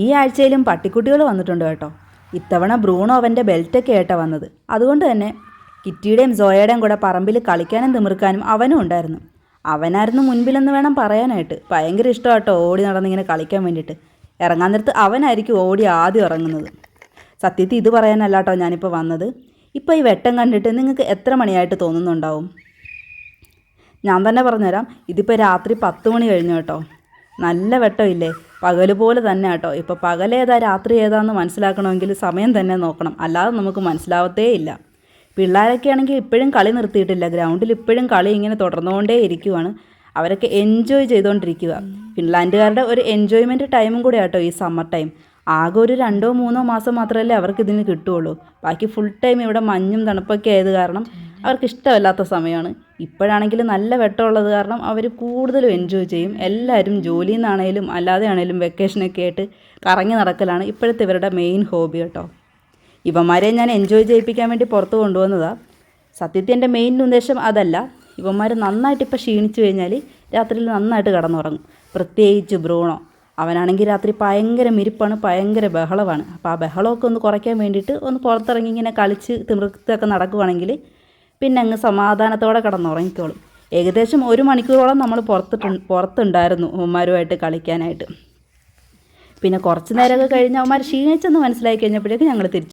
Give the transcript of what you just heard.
ഈ ആഴ്ചയിലും പട്ടിക്കുട്ടികൾ വന്നിട്ടുണ്ട് കേട്ടോ. ഇത്തവണ ബ്രൂണോ അവൻ്റെ ബെൽറ്റൊക്കെ ആയിട്ടാണ് വന്നത്. അതുകൊണ്ട് തന്നെ കിറ്റിയുടെയും സോയയുടെയും കൂടെ പറമ്പിൽ കളിക്കാനും തിമിർക്കാനും അവനും ഉണ്ടായിരുന്നു. അവനായിരുന്നു മുൻപിലെന്ന് വേണം പറയാനായിട്ട്. ഭയങ്കര ഇഷ്ടമാണ് കേട്ടോ ഓടി നടന്നിങ്ങനെ കളിക്കാൻ വേണ്ടിയിട്ട്. ഇറങ്ങാൻ നേരത്ത് അവനായിരിക്കും ഓടി ആദ്യം ഇറങ്ങുന്നത്. സത്യത്തിൽ ഇത് പറയാനല്ല കേട്ടോ ഞാനിപ്പോൾ വന്നത്. ഇപ്പോൾ ഈ വെട്ടം കണ്ടിട്ട് നിങ്ങൾക്ക് എത്ര മണിയായിട്ട് തോന്നുന്നുണ്ടാവും? ഞാൻ തന്നെ പറഞ്ഞുതരാം. ഇതിപ്പോൾ രാത്രി 10 മണി കഴിഞ്ഞു കേട്ടോ. നല്ല വെട്ടമില്ലേ? പകൽ പോലെ തന്നെ കേട്ടോ. ഇപ്പോൾ പകലേതാ രാത്രി ഏതാണെന്ന് മനസ്സിലാക്കണമെങ്കിൽ സമയം തന്നെ നോക്കണം, അല്ലാതെ നമുക്ക് മനസ്സിലാവത്തേ ഇല്ല. പിള്ളേരൊക്കെ ആണെങ്കിൽ ഇപ്പോഴും കളി നിർത്തിയിട്ടില്ല. ഗ്രൗണ്ടിൽ ഇപ്പോഴും കളി ഇങ്ങനെ തുടർന്നുകൊണ്ടേ ഇരിക്കുവാണ്. അവരൊക്കെ എൻജോയ് ചെയ്തുകൊണ്ടിരിക്കുക. ഫിൻലാൻഡുകാരുടെ ഒരു എൻജോയ്മെൻറ്റ് ടൈമും കൂടെ ആട്ടോ ഈ സമ്മർ ടൈം. ആകെ ഒരു 2-3 മാസം മാത്രമല്ലേ അവർക്ക് ഇതിന് കിട്ടുകയുള്ളൂ. ബാക്കി ഫുൾ ടൈം ഇവിടെ മഞ്ഞും തണുപ്പൊക്കെ ആയത് കാരണം അവർക്ക് ഇഷ്ടമല്ലാത്ത സമയമാണ്. ഇപ്പോഴാണെങ്കിൽ നല്ല വെട്ടമുള്ളത് കാരണം അവർ കൂടുതലും എൻജോയ് ചെയ്യും. എല്ലാവരും ജോലിയിൽ നിന്നാണേലും അല്ലാതെ ആണേലും വെക്കേഷനൊക്കെ ആയിട്ട് കറങ്ങി നടക്കലാണ് ഇപ്പോഴത്തെ ഇവരുടെ മെയിൻ ഹോബി കേട്ടോ. ഇവന്മാരെ ഞാൻ എൻജോയ് ചെയ്യിപ്പിക്കാൻ വേണ്ടി പുറത്ത് കൊണ്ടുവന്നതാണ്. സത്യത്തിൽ എൻ്റെ മെയിൻ ഉദ്ദേശം അതല്ല. ഇവന്മാർ നന്നായിട്ട് ഇപ്പോൾ ക്ഷീണിച്ചു കഴിഞ്ഞാൽ രാത്രിയിൽ നന്നായിട്ട് കിടന്നുറങ്ങും. പ്രത്യേകിച്ച് ബ്രൂണോ. അവനാണെങ്കിൽ രാത്രി ഭയങ്കര മിരിപ്പാണ്, ഭയങ്കര ബഹളമാണ്. അപ്പോൾ ആ ബഹളമൊക്കെ ഒന്ന് കുറയ്ക്കാൻ വേണ്ടിയിട്ട് ഒന്ന് പുറത്തിറങ്ങി ഇങ്ങനെ കളിച്ച് തിമിർത്തൊക്കെ നടക്കുവാണെങ്കിൽ പിന്നെ അങ്ങ് സമാധാനത്തോടെ കിടന്നുറങ്ങിക്കോളും. ഏകദേശം 1 മണിക്കൂറോളം നമ്മൾ പുറത്തുണ്ടായിരുന്നു അവന്മാരുമായിട്ട് കളിക്കാനായിട്ട്. പിന്നെ കുറച്ച് നേരമൊക്കെ കഴിഞ്ഞ് അവന്മാർ ക്ഷീണിച്ചെന്ന് മനസ്സിലാക്കി കഴിഞ്ഞപ്പോഴേക്കും ഞങ്ങൾ തിരിച്ചു